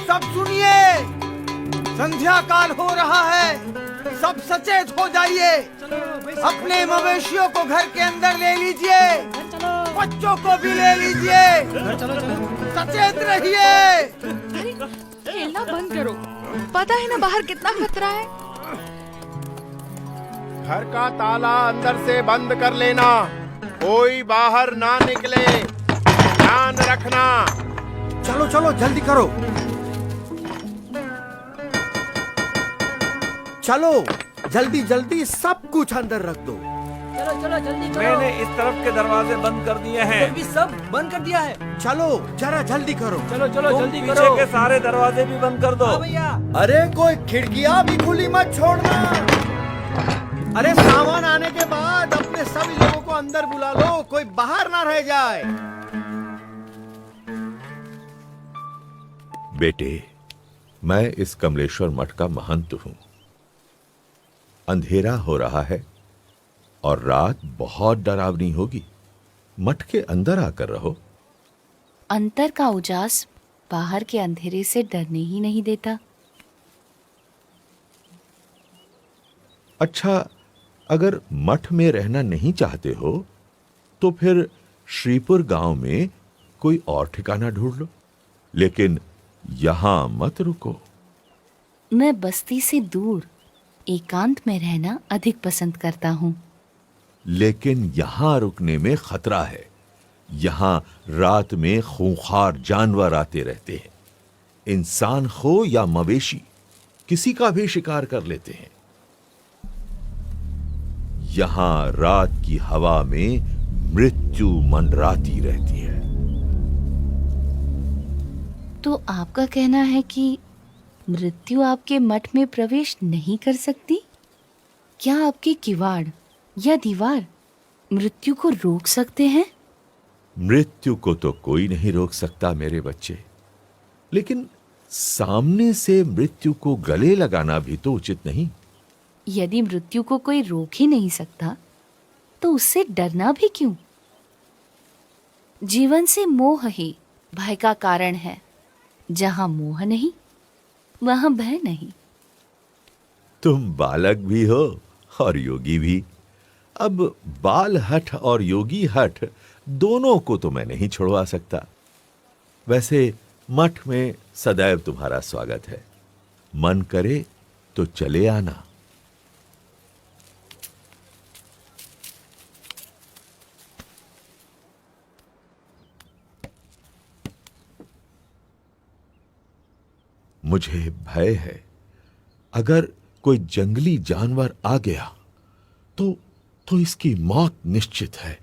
सब सुनिए, संध्या काल हो रहा है, सब सचेत हो जाइए। अपने मवेशियों को घर के अंदर ले लीजिए, बच्चों को भी ले लीजिए, सचेत रहिए। खेलना बंद करो, पता है ना बाहर कितना खतरा है। घर का ताला अंदर से बंद कर लेना, कोई बाहर ना निकले, ध्यान रखना। चलो चलो जल्दी करो, चलो जल्दी जल्दी सब कुछ अंदर रख दो। चलो चलो जल्दी करो। मैंने इस तरफ के दरवाजे बंद कर दिए हैं। भी सब बंद कर दिया है। चलो जरा जल्दी करो। चलो चलो तुम जल्दी पीछे करो। के सारे दरवाजे भी बंद कर दो। हाँ भैया। अरे कोई खिड़कियां भी खुली मत छोड़ना। अरे सामान आने के बाद अपने सभी लोगों को अंदर बुला लो, कोई बाहर ना रह जाए। बेटे, मैं इस कमलेश्वर मठ का महंत हूं। अंधेरा हो रहा है और रात बहुत डरावनी होगी। मठ के अंदर आकर रहो। अंतर का उजास बाहर के अंधेरे से डरने ही नहीं देता। अच्छा, अगर मठ में रहना नहीं चाहते हो तो फिर श्रीपुर गांव में कोई और ठिकाना ढूंढ लो, लेकिन यहां मत रुको। मैं बस्ती से दूर एकांत में रहना अधिक पसंद करता हूँ। लेकिन यहां रुकने में खतरा है। यहां रात में खूंखार जानवर आते रहते हैं। इंसान हो या मवेशी, किसी का भी शिकार कर लेते हैं। यहां रात की हवा में मृत्यु मंडराती रहती है। तो आपका कहना है कि मृत्यु आपके मठ में प्रवेश नहीं कर सकती? क्या आपके किवाड़ या दीवार मृत्यु को रोक सकते हैं? मृत्यु को तो कोई नहीं रोक सकता मेरे बच्चे, लेकिन सामने से मृत्यु को गले लगाना भी तो उचित नहीं। यदि मृत्यु को कोई रोक ही नहीं सकता तो उससे डरना भी क्यों? जीवन से मोह ही भय का कारण है। जहां मोह नहीं वहां भय नहीं। तुम बालक भी हो और योगी भी। अब बाल हठ और योगी हठ दोनों को तो मैं नहीं छुड़वा सकता। वैसे मठ में सदैव तुम्हारा स्वागत है। मन करे तो चले आना। मुझे भय है, अगर कोई जंगली जानवर आ गया तो इसकी मौत निश्चित है।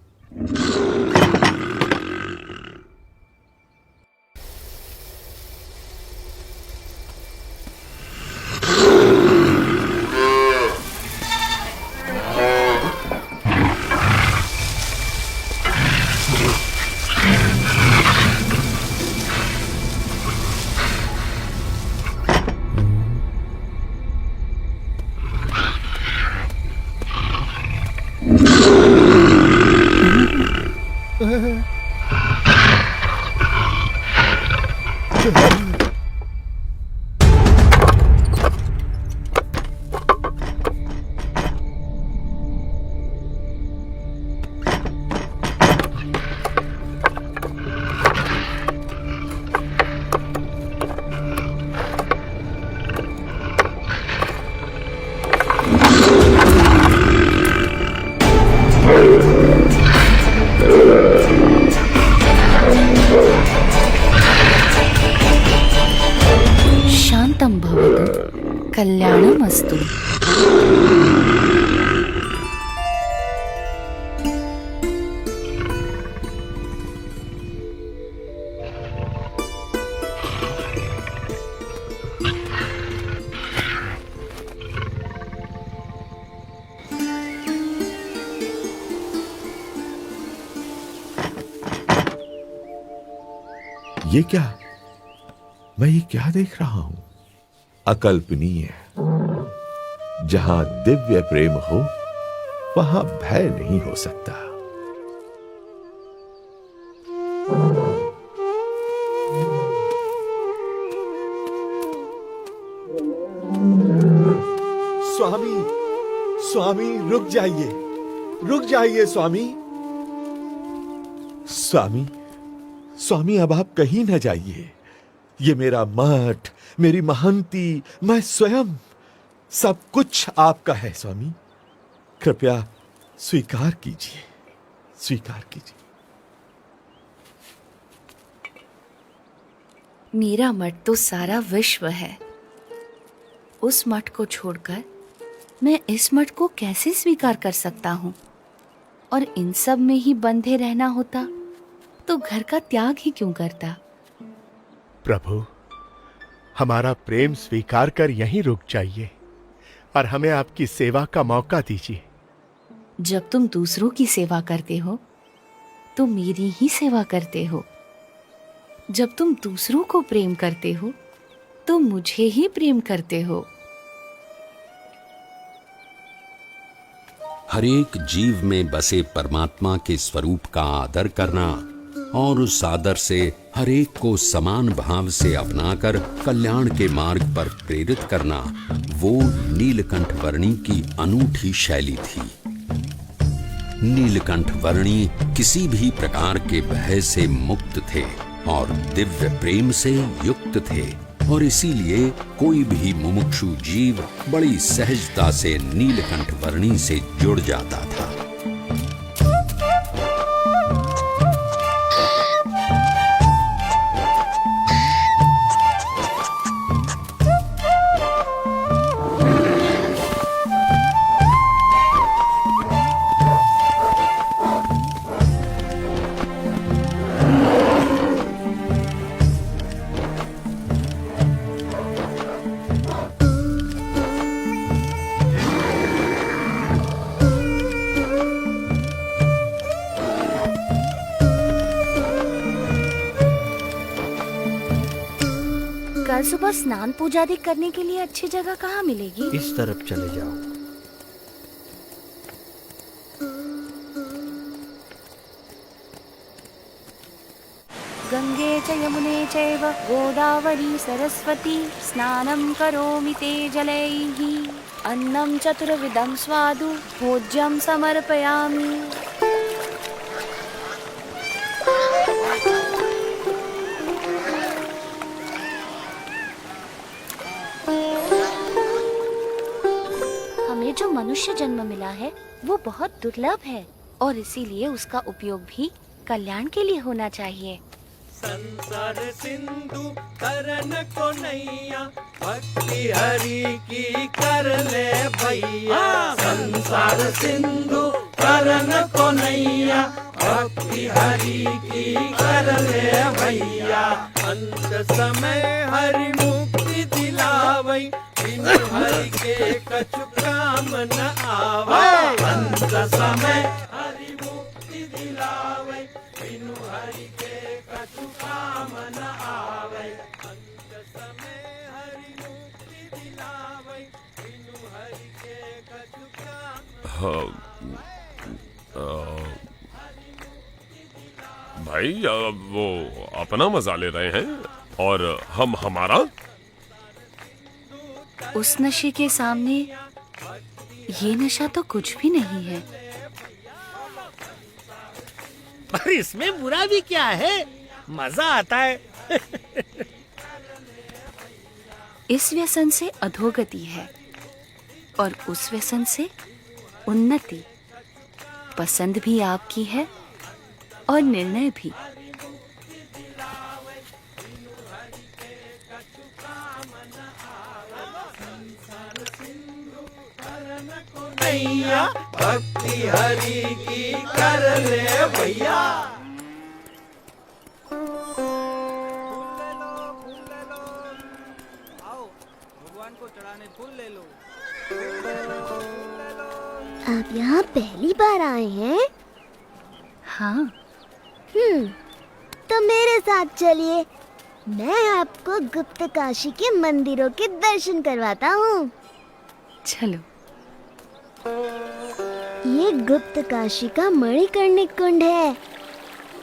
शांतं भवतु, कल्याणमस्तु। ये क्या? मैं ये क्या देख रहा हूं? अकल्पनीय। जहां दिव्य प्रेम हो वहां भय नहीं हो सकता। स्वामी, स्वामी रुक जाइए, रुक जाइए स्वामी। स्वामी, स्वामी अब आप कहीं न जाइए। ये मेरा मठ, मेरी महंती, मैं स्वयं, सब कुछ आपका है स्वामी। कृपया स्वीकार कीजिए, स्वीकार कीजिए। मेरा मठ तो सारा विश्व है। उस मठ को छोड़कर मैं इस मठ को कैसे स्वीकार कर सकता हूँ? और इन सब में ही बंधे रहना होता तो घर का त्याग ही क्यों करता? प्रभु, हमारा प्रेम स्वीकार कर यहीं रुक जाइए और हमें आपकी सेवा का मौका दीजिए। जब तुम दूसरों की सेवा करते हो तो मेरी ही सेवा करते हो। जब तुम दूसरों को प्रेम करते हो तो मुझे ही प्रेम करते हो। हर एक जीव में बसे परमात्मा के स्वरूप का आदर करना और उस आदर से हर एक को समान भाव से अपनाकर कल्याण के मार्ग पर प्रेरित करना, वो नीलकंठ वर्णी की अनूठी शैली थी। नीलकंठ वर्णी किसी भी प्रकार के भय से मुक्त थे और दिव्य प्रेम से युक्त थे, और इसीलिए कोई भी मुमुक्षु जीव बड़ी सहजता से नीलकंठ वर्णी से जुड़ जाता था। कल सुबह स्नान पूजा आदि करने के लिए अच्छी जगह कहाँ मिलेगी? इस तरफ चले जाओ। गंगे च यमुने चैव गोदावरी सरस्वती स्नानं करोमि ते जलैः। अन्नं चतुर्विधं स्वादु भोज्यं समर्पयामि। हमें जो मनुष्य जन्म मिला है वो बहुत दुर्लभ है और इसीलिए उसका उपयोग भी कल्याण के लिए होना चाहिए। संसार सिंधु करन को नैया, भक्ति हरि की कर ले भैया। संसार सिंधु करन को नैया, भक्ति हरि की कर ले भैया। अंत समय हरि मुक्ति दिलावै, बिनु हरि के कछु काम न आवै। अंत समय हरि मुक्ति दिलावै, बिनु हरि के कछु काम न आवै। अंत समय हरि मुक्ति दिलावै, बिनु हरि के कछु काम। भाई वो अपना मजा ले रहे हैं और हम हमारा। उस नशे के सामने ये नशा तो कुछ भी नहीं है। पर इसमें बुरा भी क्या है, मजा आता है। इस व्यसन से अधोगति है और उस व्यसन से उन्नति। पसंद भी आपकी है और निर्णय भी। भैया भक्ति हरि की कर ले भैया। आओ भगवान को चढ़ाने फूल ले लो। आप यहाँ पहली बार आए हैं? हाँ। तो मेरे साथ चलिए, मैं आपको गुप्त काशी के मंदिरों के दर्शन करवाता हूँ। चलो। ये गुप्त काशी का मणिकर्णिक कुंड है।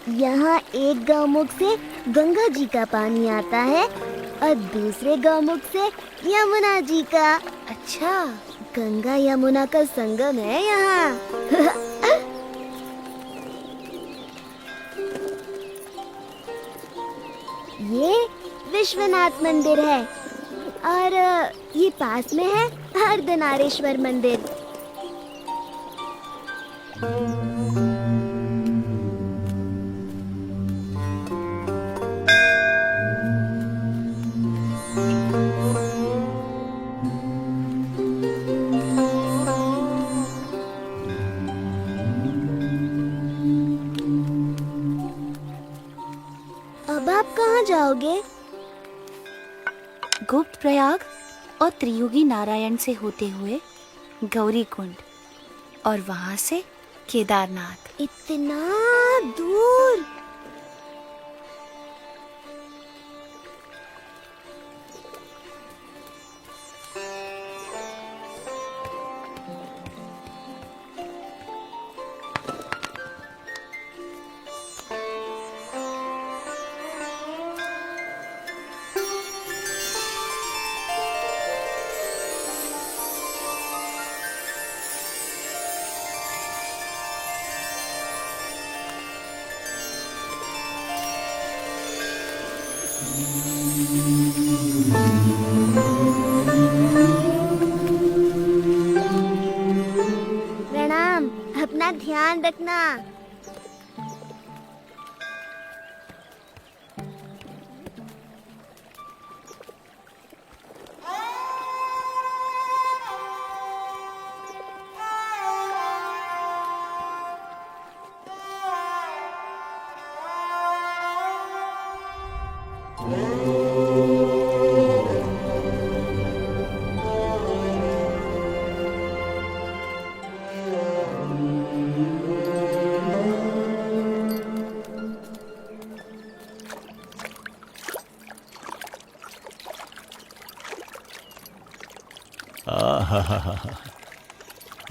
यहाँ एक गौमुख से गंगा जी का पानी आता है और दूसरे गौमुख से यमुना जी का। अच्छा, गंगा यमुना का संगम है यहाँ। ये विश्वनाथ मंदिर है और ये पास में है अर्धनारीश्वर मंदिर। अब आप कहाँ जाओगे? गुप्त प्रयाग और त्रियुगी नारायण से होते हुए गौरी कुंड और वहां से केदारनाथ। इतना दूर? प्रणाम, अपना ध्यान रखना।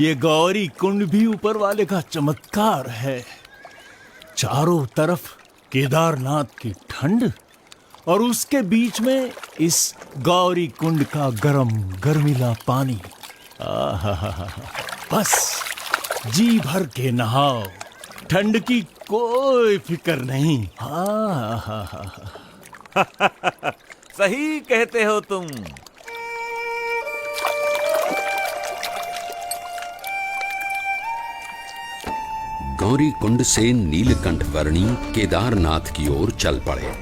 ये गौरी कुंड भी ऊपर वाले का चमत्कार है। चारों तरफ केदारनाथ की ठंड और उसके बीच में इस गौरी कुंड का गर्मीला पानी। बस जी भर के नहाओ, ठंड की कोई फिक्र नहीं। सही कहते हो तुम। गौरी कुंड से नीलकंठ वर्णी केदारनाथ की ओर चल पड़े।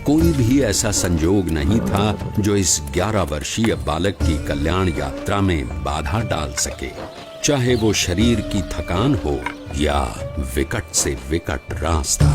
कोई भी ऐसा संजोग नहीं था जो इस 11 वर्षीय बालक की कल्याण यात्रा में बाधा डाल सके, चाहे वो शरीर की थकान हो या विकट से विकट रास्ता।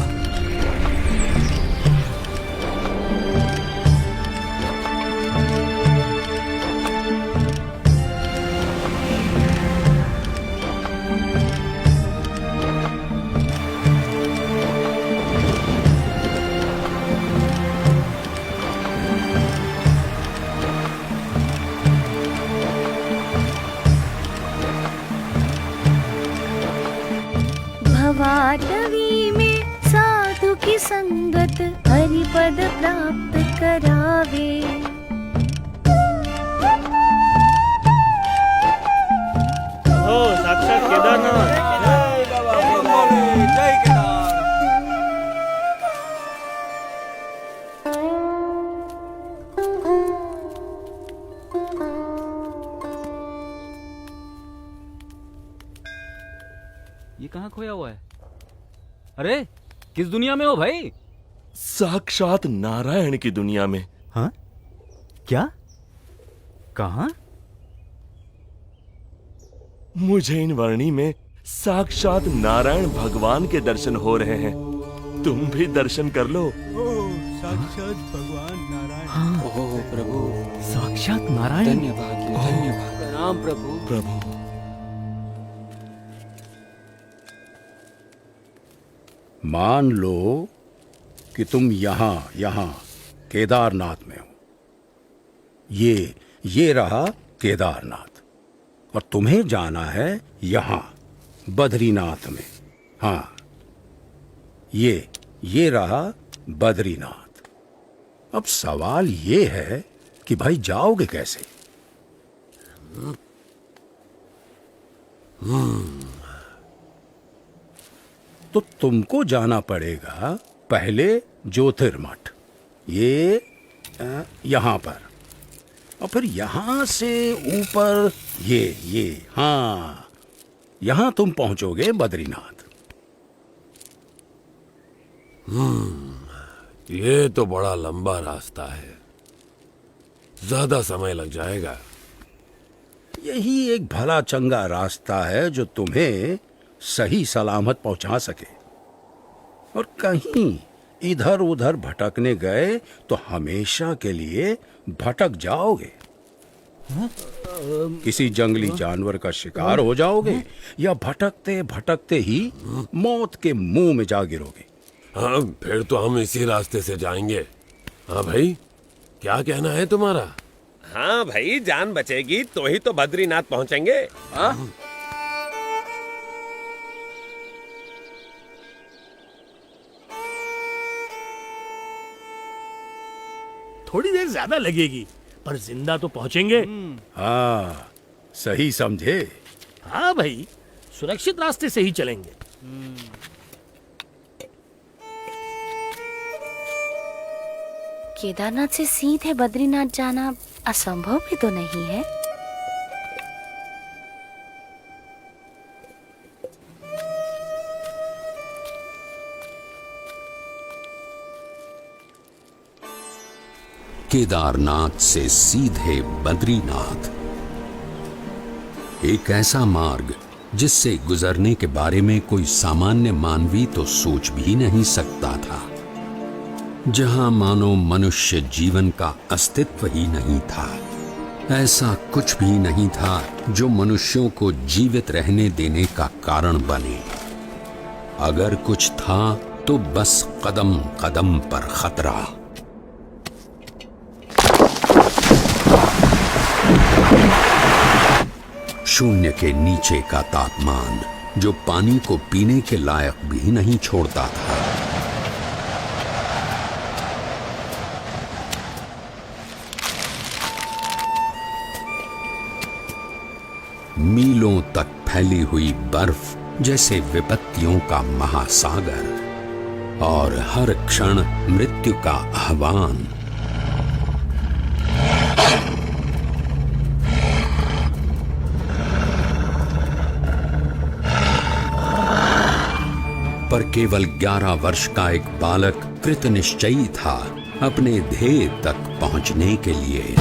भवाटवी में साधु की संगत हरिपद प्राप्त करावे। हो साक्षात केदारनाथ। जय केदार। ये कहाँ खोया हुआ है? अरे किस दुनिया में हो भाई? साक्षात नारायण की दुनिया में। हाँ? क्या? कहाँ? मुझे इन वर्णी में साक्षात नारायण भगवान के दर्शन हो रहे हैं। तुम भी दर्शन कर लो। साक्षात भगवान नारायण। हाँ। ओह प्रभु, साक्षात नारायण। धन्यवाद, धन्यवाद। प्रणाम प्रभु। प्रभु मान लो कि तुम यहां केदारनाथ में हो। ये रहा केदारनाथ और तुम्हें जाना है यहां बद्रीनाथ में। हाँ, ये रहा बद्रीनाथ। अब सवाल ये है कि भाई जाओगे कैसे? तो तुमको जाना पड़ेगा पहले ज्योतिर्मठ, ये यहाँ पर, और फिर यहाँ से ऊपर ये हाँ, यहाँ तुम पहुंचोगे बद्रीनाथ। ये तो बड़ा लंबा रास्ता है, ज्यादा समय लग जाएगा। यही एक भला चंगा रास्ता है जो तुम्हें सही सलामत पहुंचा सके, और कहीं इधर उधर भटकने गए तो हमेशा के लिए भटक जाओगे। किसी जंगली जानवर का शिकार हो जाओगे, या भटकते भटकते ही मौत के मुंह में जा गिरोगे। हाँ, फिर तो हम इसी रास्ते से जाएंगे। हाँ भाई, क्या कहना है तुम्हारा? हाँ भाई, जान बचेगी तो ही तो बद्रीनाथ पहुंचेंगे। हाँ? थोड़ी देर ज्यादा लगेगी, पर जिंदा तो पहुंचेंगे। हाँ, सही समझे। हाँ भाई, सुरक्षित रास्ते से ही चलेंगे। केदारनाथ से सीधे बद्रीनाथ जाना असंभव भी तो नहीं है। केदारनाथ से सीधे बद्रीनाथ, एक ऐसा मार्ग जिससे गुजरने के बारे में कोई सामान्य मानवी तो सोच भी नहीं सकता था, जहां मानो मनुष्य जीवन का अस्तित्व ही नहीं था। ऐसा कुछ भी नहीं था जो मनुष्यों को जीवित रहने देने का कारण बने। अगर कुछ था तो बस कदम कदम पर खतरा। शून्य के नीचे का तापमान जो पानी को पीने के लायक भी नहीं छोड़ता था। मीलों तक फैली हुई बर्फ जैसे विपत्तियों का महासागर, और हर क्षण मृत्यु का आह्वान। पर केवल 11 वर्ष का एक बालक कृत निश्चयी था अपने ध्येय तक पहुंचने के लिए।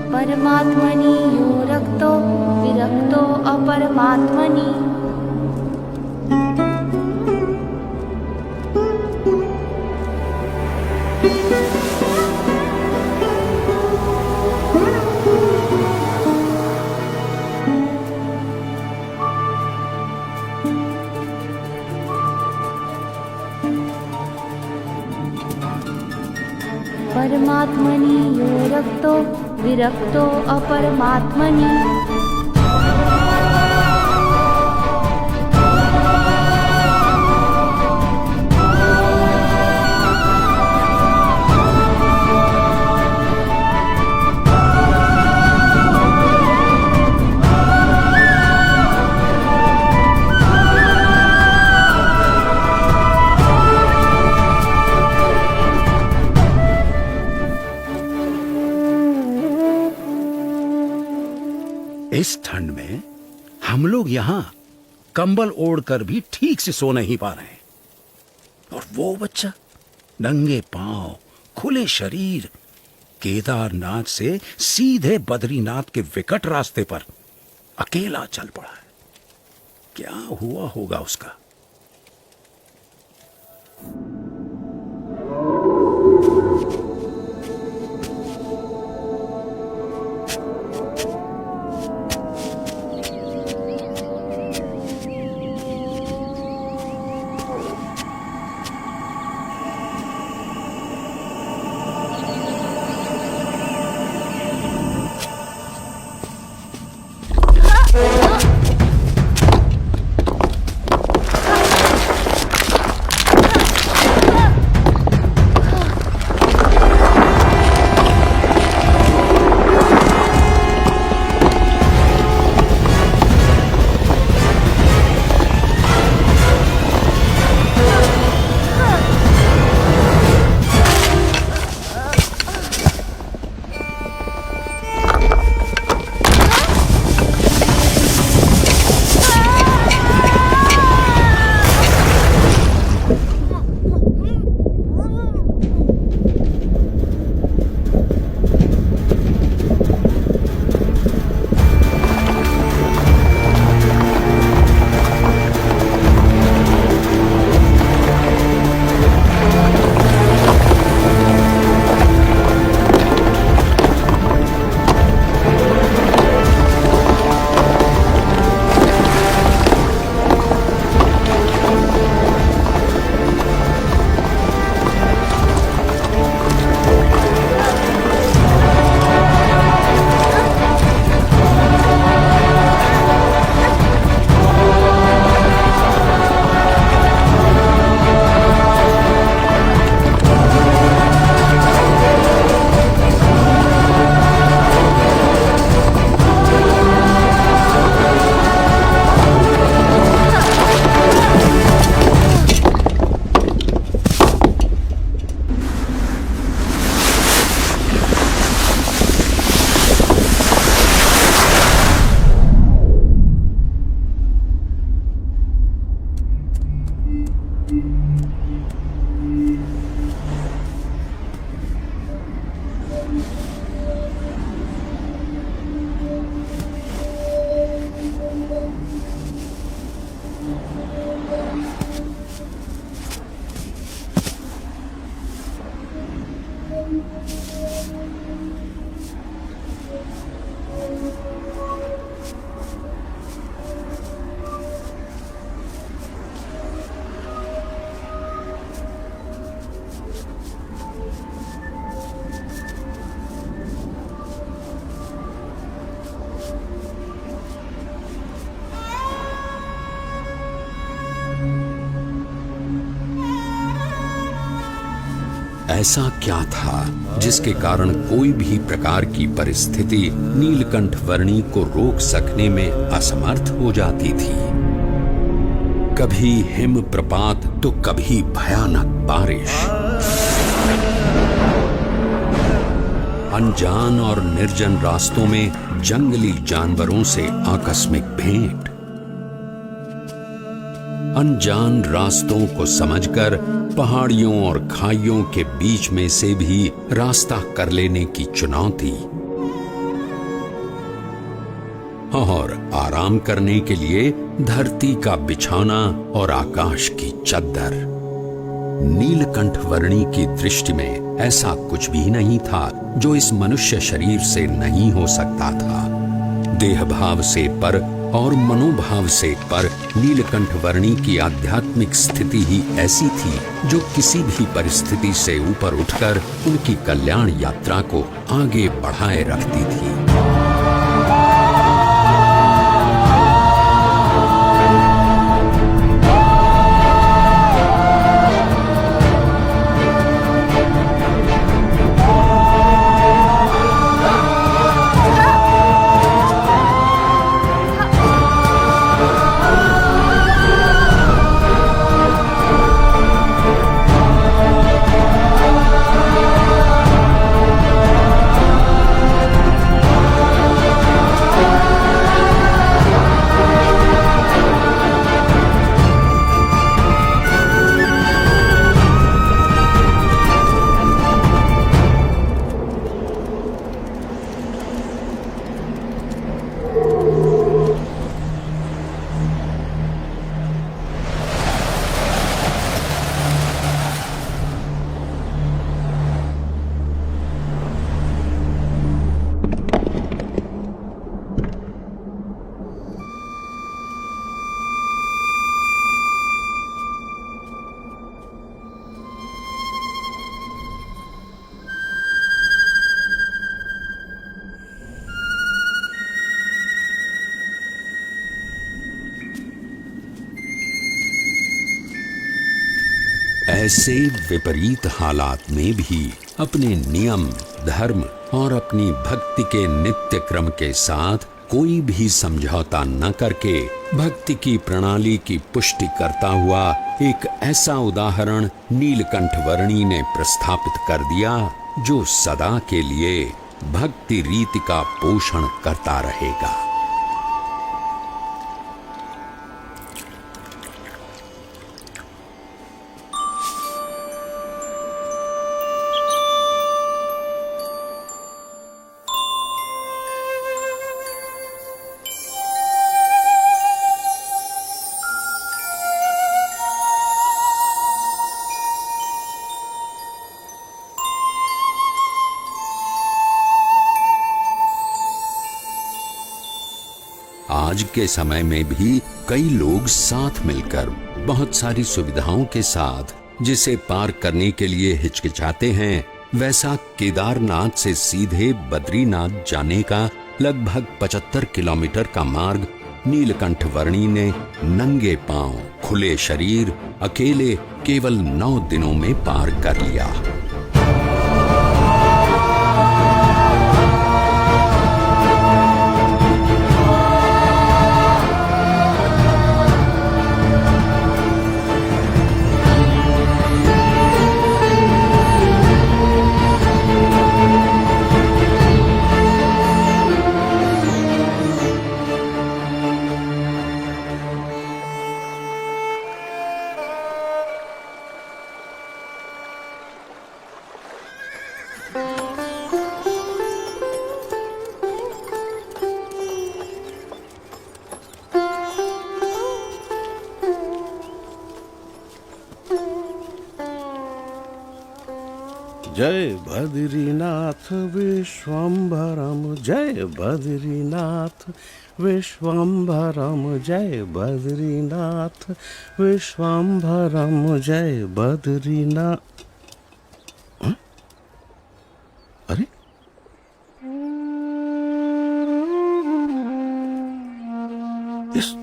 परमात्मनि यो रक्तो विरक्तो अपरमात्मनि। परमात्मनि यो रक्तो विरक्तो अपरमात्मनि। इस ठंड में हम लोग यहाँ कंबल ओढ़कर भी ठीक से सो नहीं पा रहे, और वो बच्चा नंगे पांव खुले शरीर केदारनाथ से सीधे बद्रीनाथ के विकट रास्ते पर अकेला चल पड़ा है। क्या हुआ होगा उसका? ऐसा क्या था जिसके कारण कोई भी प्रकार की परिस्थिति नीलकंठ वर्णी को रोक सकने में असमर्थ हो जाती थी। कभी हिम प्रपात तो कभी भयानक बारिश, अनजान और निर्जन रास्तों में जंगली जानवरों से आकस्मिक भेंट, अनजान रास्तों को समझकर पहाड़ियों और खाइयों के बीच में से भी रास्ता कर लेने की चुनौती, और आराम करने के लिए धरती का बिछौना और आकाश की चद्दर। नीलकंठ वर्णी की दृष्टि में ऐसा कुछ भी नहीं था जो इस मनुष्य शरीर से नहीं हो सकता था। देह भाव से पर और मनोभाव से पर नीलकंठ वर्णी की आध्यात्मिक स्थिति ही ऐसी थी जो किसी भी परिस्थिति से ऊपर उठकर उनकी कल्याण यात्रा को आगे बढ़ाए रखती थी। ऐसे विपरीत हालात में भी अपने नियम, धर्म और अपनी भक्ति के नित्य क्रम के साथ कोई भी समझौता न करके भक्ति की प्रणाली की पुष्टि करता हुआ एक ऐसा उदाहरण नीलकंठ वर्णी ने प्रस्थापित कर दिया जो सदा के लिए भक्ति रीति का पोषण करता रहेगा। आज के समय में भी कई लोग साथ मिलकर बहुत सारी सुविधाओं के साथ जिसे पार करने के लिए हिचकिचाते हैं, वैसा केदारनाथ से सीधे बद्रीनाथ जाने का लगभग 75 किलोमीटर का मार्ग नीलकंठ वर्णी ने नंगे पांव, खुले शरीर, अकेले केवल 9 दिनों में पार कर लिया। जय बद्रीनाथ विश्वम्भरम, जय बद्रीनाथ विश्वम्भरम, जय बद्रीनाथ विश्वम्भरम, जय बद्रीनाथ। अरे इस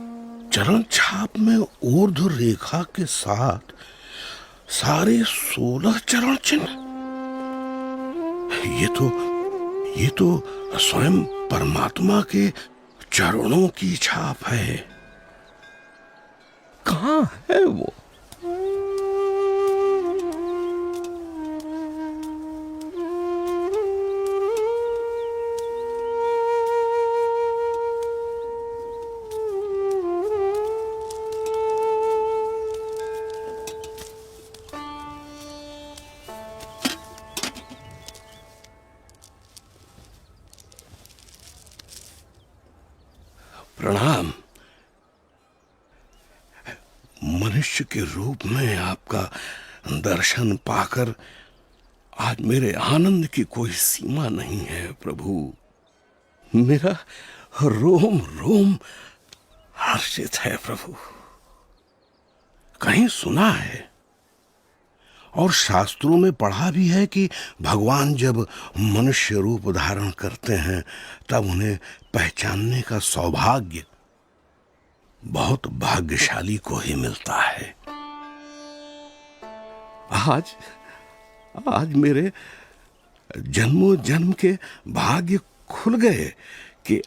चरण छाप में ऊर्ध्व रेखा के साथ सारे 16 चरण चिन्ह। ये तो स्वयं परमात्मा के चरणों की छाप है। कहाँ है वो? प्रणाम। मनुष्य के रूप में आपका दर्शन पाकर आज मेरे आनंद की कोई सीमा नहीं है प्रभु। मेरा रोम रोम हर्षित है प्रभु। कहीं सुना है और शास्त्रों में पढ़ा भी है कि भगवान जब मनुष्य रूप धारण करते हैं तब उन्हें पहचानने का सौभाग्य बहुत भाग्यशाली को ही मिलता है। आज मेरे जन्मों जन्म के भाग्य खुल गए कि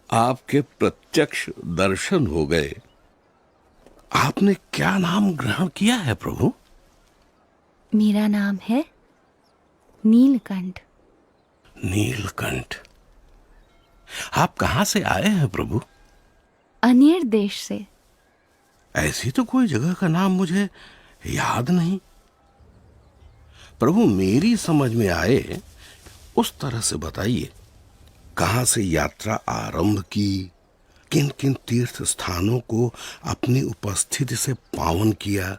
आपके प्रत्यक्ष दर्शन हो गए। आपने क्या नाम ग्रहण किया है प्रभु? मेरा नाम है नीलकंठ। नीलकंठ। आप कहां से आए हैं प्रभु? अनेर देश से। ऐसी तो कोई जगह का नाम मुझे याद नहीं। प्रभु मेरी समझ में आए उस तरह से बताइए। कहां से यात्रा आरंभ की, किन किन तीर्थ स्थानों को अपनी उपस्थिति से पावन किया,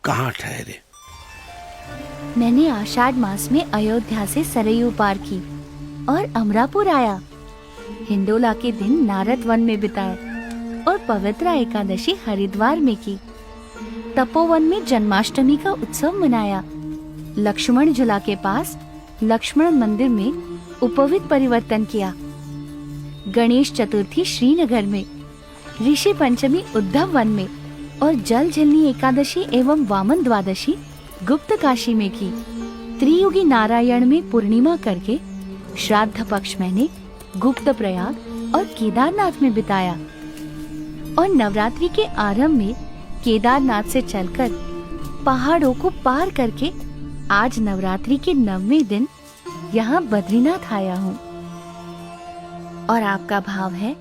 कहां ठहरे? मैंने आषाढ़ मास में अयोध्या से सरयू पार की और अमरापुर आया। हिंडोला के दिन नारद वन में बिताए और पवित्र एकादशी हरिद्वार में की। तपोवन में जन्माष्टमी का उत्सव मनाया। लक्ष्मण झूला के पास लक्ष्मण मंदिर में उपवीत परिवर्तन किया। गणेश चतुर्थी श्रीनगर में, ऋषि पंचमी उद्धव वन में और जल झिलनी एकादशी एवं वामन द्वादशी गुप्त काशी में की। त्रियुगी नारायण में पूर्णिमा करके श्राद्ध पक्ष मैंने गुप्त प्रयाग और केदारनाथ में बिताया और नवरात्रि के आरंभ में केदारनाथ से चलकर पहाड़ों को पार करके आज नवरात्रि के 9वें दिन यहाँ बद्रीनाथ आया हूँ। और आपका भाव है,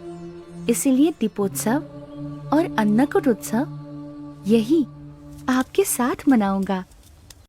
इसीलिए दीपोत्सव और अन्नकूट उत्सव यही आपके साथ मनाऊंगा।